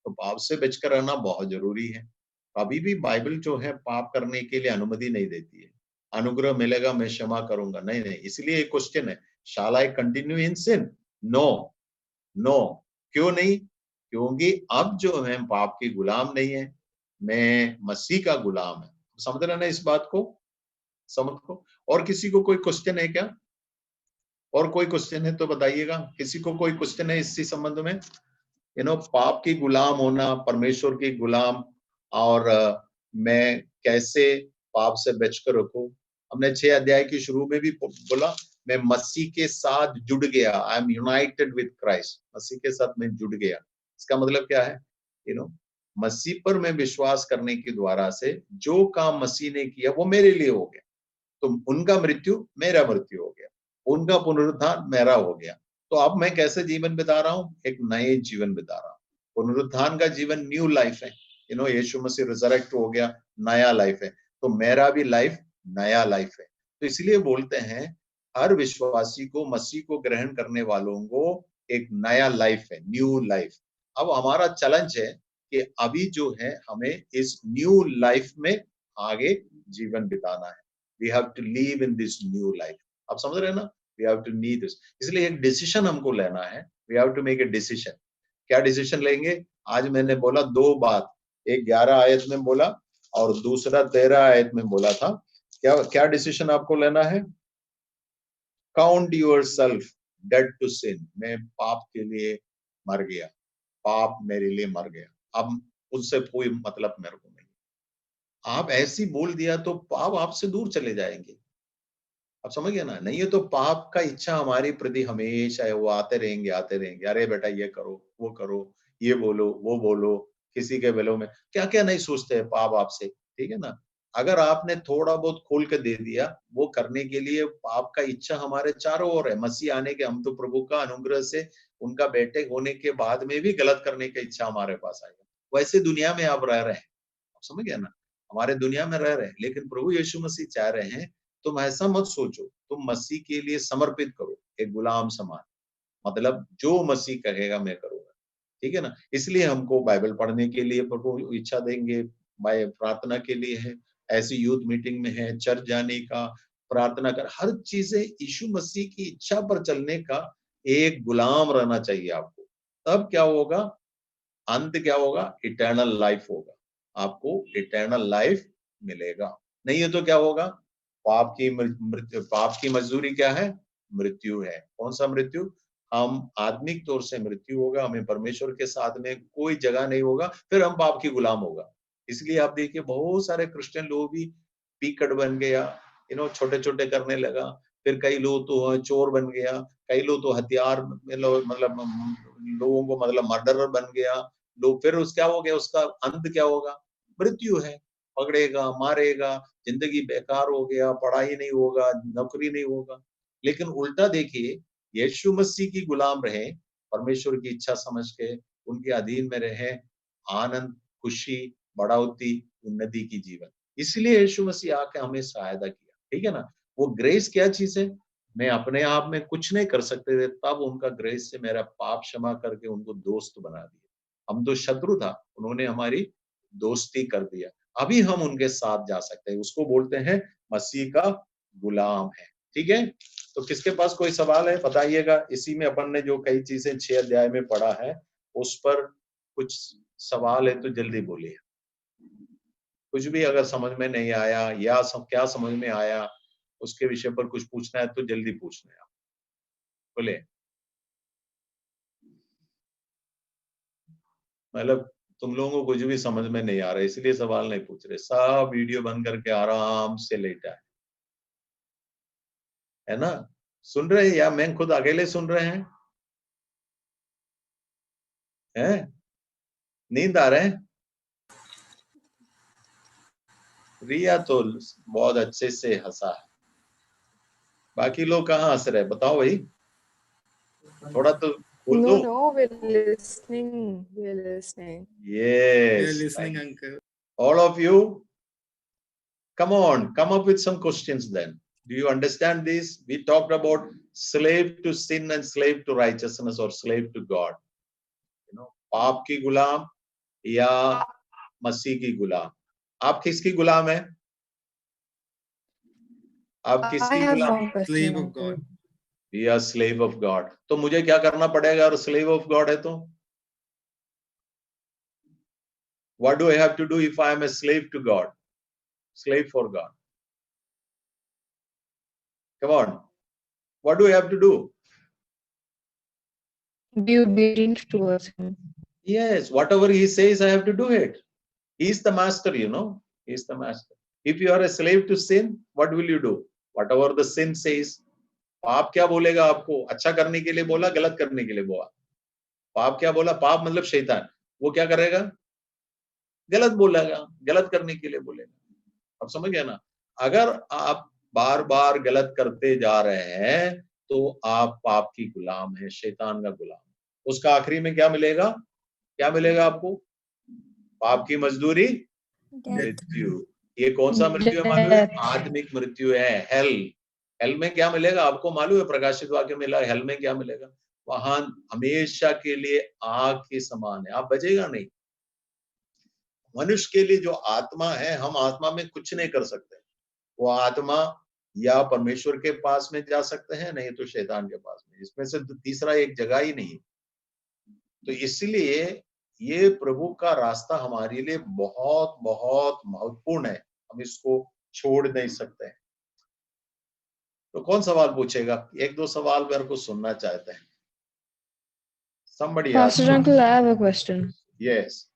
तो पाप से बचकर रहना बहुत जरूरी है। अभी भी बाइबल जो है पाप करने के लिए अनुमति नहीं देती है। अनुग्रह मिलेगा, मैं क्षमा करूंगा, नहीं नहीं। इसलिए एक क्वेश्चन है, shall I continue in sin? No, no. क्यों नहीं? क्योंकि अब जो है पाप के गुलाम नहीं है, मैं मसीह का गुलाम है। समझ रहे ना इस बात को? समझ को? और किसी को कोई क्वेश्चन है क्या? और कोई क्वेश्चन है तो बताइएगा। किसी को कोई क्वेश्चन है इसी संबंध में? पाप की गुलाम होना, परमेश्वर की गुलाम, और मैं कैसे पाप से बचकर रखूं। हमने 6 अध्याय के शुरू में भी बोला, मैं मसीह के साथ जुड़ गया, I am united with Christ, मसीह के साथ मैं जुड़ गया। इसका मतलब क्या है? मसीह पर मैं विश्वास करने के द्वारा से जो काम मसीह ने किया वो मेरे लिए हो गया। तो उनका मृत्यु मेरा मृत्यु हो गया, उनका पुनरुत्थान मेरा हो गया। तो अब मैं कैसे जीवन बिता रहा हूँ? एक नए जीवन बिता रहा हूँ। पुनरुत्थान का जीवन न्यू लाइफ है। यीशु मसीह रिजरेक्ट हो गया, नया लाइफ है। तो मेरा भी लाइफ नया लाइफ है। तो इसलिए बोलते हैं हर विश्वासी को, मसीह को ग्रहण करने वालों को एक नया लाइफ है, न्यू लाइफ। अब हमारा चैलेंज है कि अभी जो है हमें इस न्यू लाइफ में आगे जीवन बिताना है। We have to live in this new life. आप समझ रहे हैं ना? We have to need this. इसलिए एक डिसीजन हमको लेना है। We have to make a decision. क्या डिसीजन लेंगे? आज मैंने बोला 2 बात, एक 11 आयत में बोला और दूसरा 13 आयत में बोला था। क्या क्या डिसीजन आपको लेना है? Count yourself dead to sin. मैं पाप के लिए मर गया, पाप मेरे लिए मर गया, अब उससे कोई मतलब मेरे को नहीं। आप ऐसी बोल दिया तो पाप आपसे दूर चले जाएंगे। आप समझ गए ना? नहीं है तो पाप का इच्छा हमारी प्रति हमेशा है, वो आते रहेंगे। अरे बेटा ये करो, वो करो, ये बोलो, वो बोलो, किसी के बेलों में क्या क्या नहीं सोचते हैं पाप आपसे, ठीक है ना? अगर आपने थोड़ा बहुत खोल के दे दिया, वो करने के लिए पाप का इच्छा हमारे चारों ओर है। मसीह आने के, हम तो प्रभु का अनुग्रह से उनका बेटे होने के बाद में भी गलत करने की इच्छा हमारे पास आएगा। वैसे दुनिया में आप रह रहे हैं, आप समझ गए ना? हमारे दुनिया में रह रहे हैं, लेकिन प्रभु यीशु मसीह चाह रहे हैं तुम ऐसा मत सोचो, तुम मसीह के लिए समर्पित करो, एक गुलाम समान। मतलब जो मसीह कहेगा मैं करूंगा, ठीक है ना? इसलिए हमको बाइबल पढ़ने के लिए प्रभु इच्छा देंगे, प्रार्थना के लिए है, ऐसी यूथ मीटिंग में है, चर्च जाने का, प्रार्थना कर, हर चीजें यीशु मसीह की इच्छा पर चलने का एक गुलाम रहना चाहिए आपको। तब क्या होगा? अंत क्या होगा? इटर्नल लाइफ होगा, आपको इटर्नल लाइफ मिलेगा। नहीं है तो क्या होगा? पाप की मृत्यु, पाप की मजदूरी क्या है? मृत्यु है। कौन सा मृत्यु? हम आत्मिक तौर से मृत्यु होगा, हमें परमेश्वर के साथ में कोई जगह नहीं होगा, फिर हम पाप की गुलाम होगा। इसलिए आप देखिए बहुत सारे क्रिश्चियन लोग भी पीकड़ बन गया, छोटे छोटे करने लगा, फिर कई लोग तो चोर बन गया, कई लोग तो हथियार मतलब लोगों को मतलब मर्डरर बन गया। लोग फिर क्या हो गया? उसका अंत क्या होगा? मृत्यु है, पकड़ेगा, मारेगा, जिंदगी बेकार हो गया, पढ़ाई नहीं होगा, नौकरी नहीं होगा। लेकिन उल्टा देखिए, यीशु मसीह की गुलाम रहे, परमेश्वर की इच्छा समझ के उनके अधीन में रहे, आनंद, खुशी, बढ़ोतरी, उन्नति की जीवन। इसलिए यीशु मसीह आके हमें सहायता किया, ठीक है ना? वो ग्रेस क्या चीज है? मैं अपने आप में कुछ नहीं कर सकते थे, तब उनका ग्रेस से मेरा पाप क्षमा करके उनको दोस्त बना दिया। हम तो शत्रु था, उन्होंने हमारी दोस्ती कर दिया। अभी हम उनके साथ जा सकते हैं, उसको बोलते हैं मसीह का गुलाम है, ठीक है? तो किसके पास कोई सवाल है बताइएगा। इसी में अपन ने जो कई चीजें 6 अध्याय में पढ़ा है, उस पर कुछ सवाल है तो जल्दी बोलिए। कुछ भी अगर समझ में नहीं आया या क्या समझ में आया, उसके विषय पर कुछ पूछना है तो जल्दी पूछना है आप, बोले। मतलब तुम लोगों को कुछ भी समझ में नहीं आ रहा है, इसलिए सवाल नहीं पूछ रहे, सब वीडियो बंद करके आराम से लेटा है ना? सुन रहे हैं या मैं खुद अकेले सुन रहे हैं? नींद आ रहे हैं? रिया तो बहुत अच्छे से हंसा है, बाकी लोग कहाँ हंस रहे बताओ भाई, थोड़ा तो खोल दो। No, we're listening. We're listening. We are Yes, listening, uncle. all of you, come on, come up with some questions then. Do you understand this? We talked about slave to sin and slave to righteousness or slave to God. पाप की गुलाम या मसीह की गुलाम। आप किसकी गुलाम है? आप I किसकी have Ghulam? one question. Slave of uncle. God. We are slave of God. तो मुझे क्या करना पड़ेगा अगर slave of God है तो? What do I have to do if I am a slave to God? Slave for God. Come on. What do I have to do? Be obedient towards him. Yes, whatever he says, I have to do it. He is the master, He is the master. If you are a slave to sin, what will you do? Whatever the sin says, पाप क्या बोलेगा आपको? अच्छा करने के लिए बोला, गलत करने के लिए बोला? पाप क्या बोला? पाप मतलब शैतान, वो क्या करेगा? गलत बोलेगा, गलत करने के लिए बोलेगा। आप समझ गए ना? अगर आप बार बार गलत करते जा रहे हैं तो आप पाप की गुलाम है, शैतान का गुलाम। उसका आखिरी में क्या मिलेगा? क्या मिलेगा आपको? पाप की मजदूरी मृत्यु। ये कौन सा मृत्यु है मालूम है? आत्मिक मृत्यु है, हेल। हेल में क्या मिलेगा आपको मालूम है? प्रकाशित वाक्य मिला, हेल में क्या मिलेगा? वहां हमेशा के लिए आग के समान है, आप बचेगा नहीं। मनुष्य के लिए जो आत्मा है, हम आत्मा में कुछ नहीं कर सकते। वो आत्मा या परमेश्वर के पास में जा सकते हैं, नहीं तो शैतान के पास में। इसमें से तीसरा एक जगह ही नहीं। तो इसलिए ये प्रभु का रास्ता हमारे लिए बहुत बहुत महत्वपूर्ण है, हम इसको छोड़ नहीं सकते हैं। तो कौन सवाल पूछेगा? एक दो सवाल मेरे को सुनना चाहते हैं। Somebody ask. Pastor Uncle, I have a question. Yes.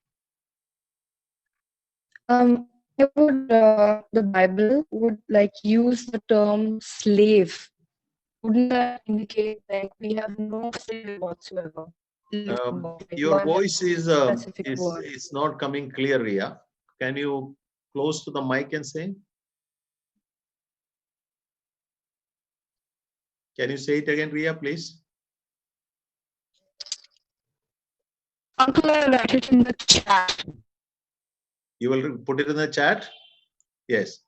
The Bible would like use the term slave. Wouldn't that indicate like we have no slave whatsoever? Your voice is specific word. is not coming clear, Ria. Can you close to the mic and say? Can you say it again, Ria, please? Uncle, I write it in the chat. You will put it in the chat? Yes.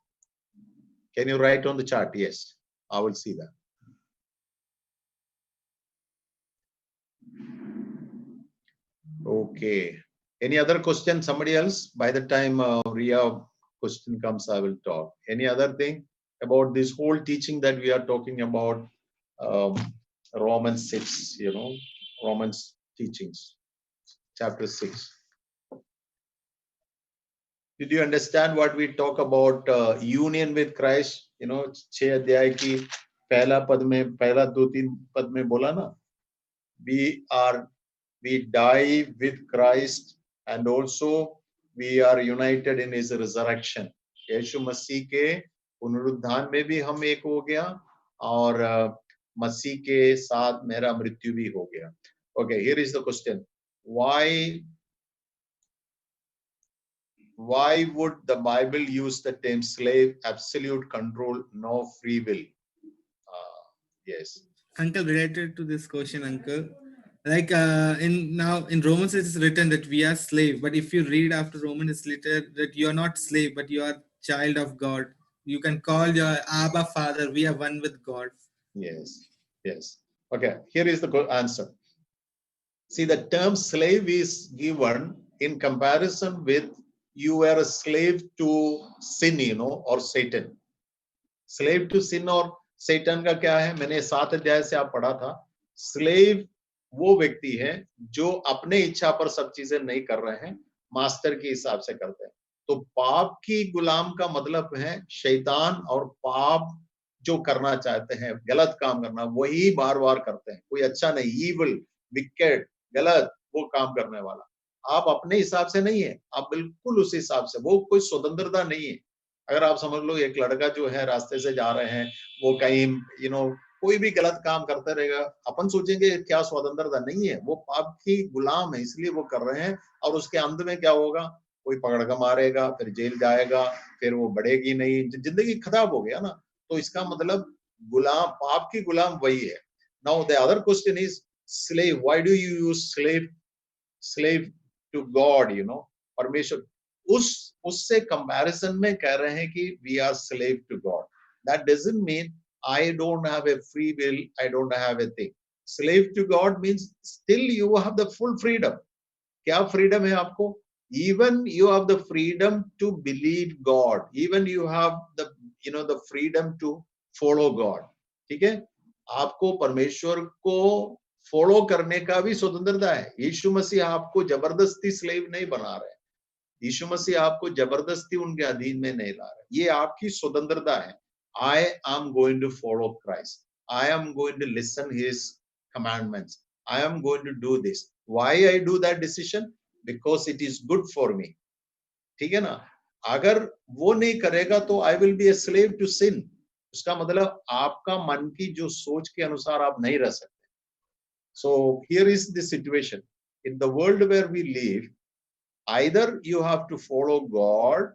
Can you write on the chat? Yes. I will see that. Okay. Any other question? Somebody else? By the time Ria question comes, I will talk. Any other thing about this whole teaching that we are talking about? Romans 6, Romans teachings, chapter 6. Did you understand what we talk about union with Christ? 6 अध्याय की पहला पद में, पहला 2-3 पद में बोला ना, we die with Christ and also we are united in his resurrection. यीशु मसीह के पुनरुत्थान में भी हम एक हो गया और मसीह के साथ मेरा मृत्यु भी हो गया. Okay, here is the question. Why would the Bible use the term slave, absolute control, no free will? Yes. Uncle, related to this question, Uncle, like in Romans it is written that we are slave, but if you read after Romans it's written that you are not slave, but you are child of God. You can call your Abba Father. We are one with God. Yes. Yes. Okay. Here is the answer. See, the term slave is given in comparison with you are a slave to sin, or Satan. Slave to sin or Satan का क्या है? मैंने 7 अध्याय से आप पढ़ा था. Slave वो व्यक्ति है जो अपने इच्छा पर सब चीजें नहीं कर रहे हैं, मास्टर के हिसाब से करते हैं. तो पाप की गुलाम का मतलब है शैतान, और पाप जो करना चाहते हैं, गलत काम करना, वही बार बार करते हैं. कोई अच्छा नहीं, evil, wicked, गलत, वो काम करने वाला. आप अपने हिसाब से नहीं है, आप बिल्कुल उस हिसाब से, वो कोई स्वतंत्रता नहीं है. अगर आप समझ लो एक लड़का जो है रास्ते से जा रहे हैं, वो कहीं कोई भी गलत काम करते रहेगा, अपन सोचेंगे क्या स्वतंत्रता? नहीं है, वो पाप की गुलाम है, इसलिए वो कर रहे हैं. और उसके अंत में क्या होगा? कोई पकड़ कर मारेगा, फिर जेल जाएगा, फिर वो बढ़ेगी नहीं, जिंदगी खराब हो गया ना. तो इसका मतलब गुलाम, पाप की गुलाम वही है. Now the other question is slave. Why do you use slave to God? परमेश्वर, उससे कंपैरिजन में कह रहे हैं कि we are slave to God. That doesn't mean I don't have a free will, I don't have a thing. Slave to God means still you have the full freedom. क्या freedom है आपको? Even you have the freedom to believe God. Even you have the freedom to follow God. ठीक है? आपको परमेश्वर को follow करने का भी स्वतंत्रता है. यीशु मसीह आपको जबरदस्ती स्लेव नहीं बना रहे. यीशु मसीह आपको जबरदस्ती उनके अधीन में नहीं ला रहे. ये आपकी स्वतंत्रता है. I am going to follow Christ. I am going to listen his commandments. I am going to do this. Why I do that decision? Because it is good for me. ठीक है ना? अगर वो नहीं करेगा तो I will be a slave to sin. उसका मतलब आपका मन की जो सोच के अनुसार आप नहीं रह सकते. So here is the situation. In the world where we live, either you have to follow God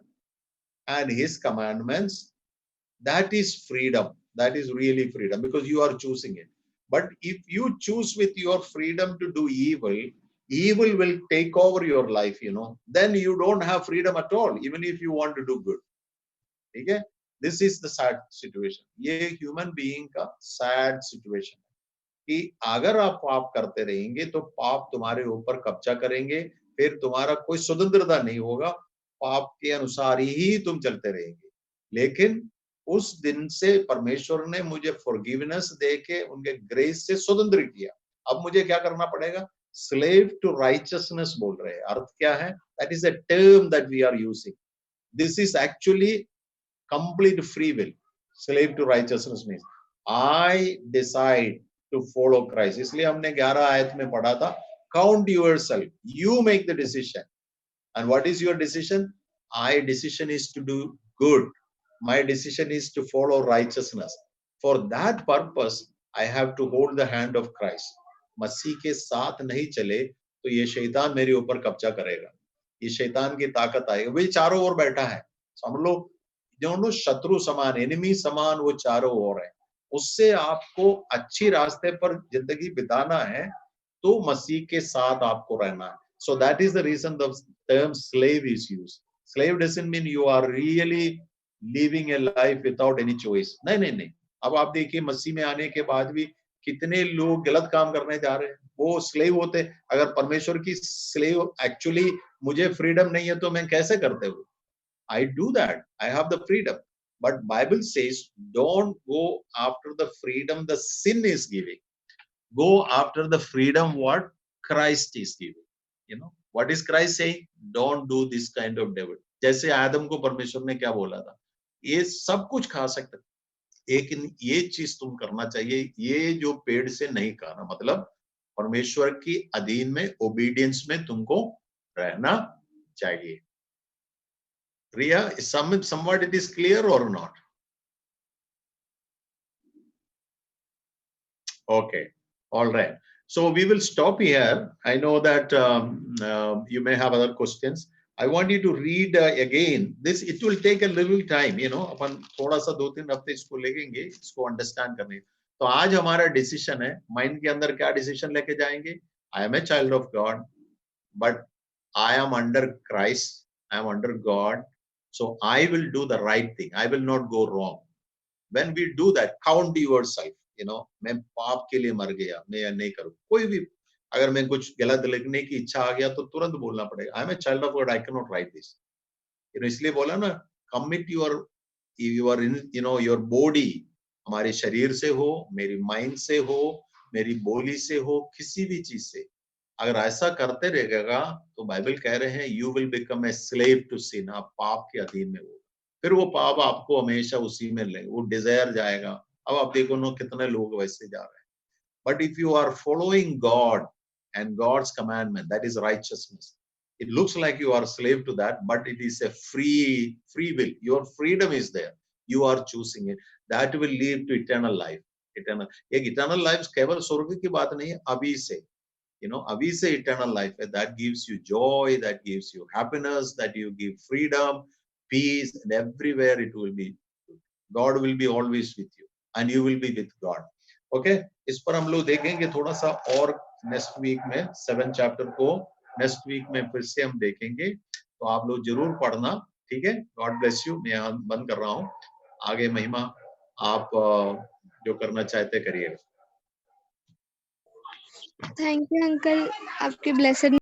and his commandments. That is freedom. That is really freedom, because you are choosing it. But if you choose with your freedom to do evil, evil will take over your life, then you don't have freedom at all, even if you want to do good. Okay? This is the sad situation. ये human being का sad situation है कि अगर आप पाप करते रहेंगे तो पाप तुम्हारे ऊपर कब्जा करेंगे, फिर तुम्हारा कोई स्वतंत्रता नहीं होगा, पाप के अनुसार ही तुम चलते रहेंगे. लेकिन उस दिन से परमेश्वर ने मुझे फॉरगिवनेस देके उनके ग्रेस से स्वतंत्र किया. अब मुझे क्या करना पड़ेगा? स्लेव टू राइचियसनेस बोल रहे हैं. अर्थ क्या है? That is a term that we are using. This is actually complete free will. Slave to righteousness means I decide to follow Christ. इसलिए हमने 11 आयत में पढ़ा था, count yourself, you make the decision. And what is your decision? My decision is to do good. My decision is to follow righteousness. For that purpose, I have to hold the hand of Christ. मसीह के साथ नहीं चले तो ये शैतान मेरे ऊपर कब्जा करेगा, ये शैतान की ताकत आएगी. वही चारों ओर बैठा है. हम लोग दोनों शत्रु समान, एनिमी समान, वो चारों ओर है. उससे आपको अच्छी रास्ते पर जिंदगी बिताना है तो मसीह के साथ आपको रहना है. So that is the reason the term slave is used. Slave doesn't mean you are really living a life without any choice. नहीं नहीं नहीं. अब आप देखिए मसीह में आने के बाद भी कितने लोग गलत काम करने जा रहे हैं. वो स्लेव होते. अगर परमेश्वर की स्लेव एक्चुअली मुझे फ्रीडम नहीं है तो मैं कैसे करते हो? I do that. I have the freedom. But Bible says don't go after the freedom the sin is giving. Go after the freedom what Christ is giving. You know what is Christ saying? Don't do this kind of devil. जैसे आदम को परमेश्वर ने क्या बोला था, ये सब कुछ खा सकते, लेकिन ये चीज तुम करना चाहिए, ये जो पेड़ से नहीं खाना. मतलब परमेश्वर की अधीन में, ओबीडियंस में तुमको रहना चाहिए. Priya, somewhat it is clear or not? Okay, all right. So we will stop here. I know that you may have other questions. I want you to read again. This it will take a little time, you know. अपन थोड़ा सा 2-3 हफ्ते इसको लेंगे, इसको understand करने. तो आज हमारा डिसीजन है, माइंड के अंदर क्या डिसीजन लेके जाएंगे? I am a child of God, but I am under Christ. I am under God. So I will do the right thing. I will not go wrong. When we do that, count yourself. You know, मैं पाप के लिए मर गया, मैं यह नहीं करूं. कोई भी अगर मैं कुछ गलत लिखने की इच्छा आ गया तो तुरंत बोलना पड़ेगा. I am a child of God. I cannot write this. You know, इसलिए बोला ना, commit your you know your body. हमारे शरीर से हो, मेरी माइंड से हो, मेरी बोली से हो, किसी भी चीज से अगर ऐसा करते रहेगा तो बाइबल कह रहे हैं you will become a slave to sin. आप पाप के अधीन में हो, फिर वो पाप आपको हमेशा उसी में ले, वो डिजायर जाएगा. अब आप देखो ना कितने लोग वैसे जा रहे हैं. But if you are following God and God's commandment, that is righteousness. It looks like you are a slave to that, but it is a free will. Your freedom is there. You are choosing it. That will lead to eternal life. Eternal life केवल स्वर्ग की बात नहीं है, अभी से. You know, अभी से eternal life है. That gives you joy, that gives you happiness, that you give freedom, peace, and everywhere it will be. God will be always with you, and you will be with God. Okay? इस पर हम लोग देखेंगे थोड़ा सा और next week में. 7 chapter को नेक्स्ट वीक में फिर से हम देखेंगे, तो आप लोग जरूर पढ़ना. ठीक है? God bless you. मैं यहाँ बंद कर रहा हूँ. आगे महिमा आप जो करना चाहते करिएगा. थैंक यू अंकल, आपकी ब्लेसड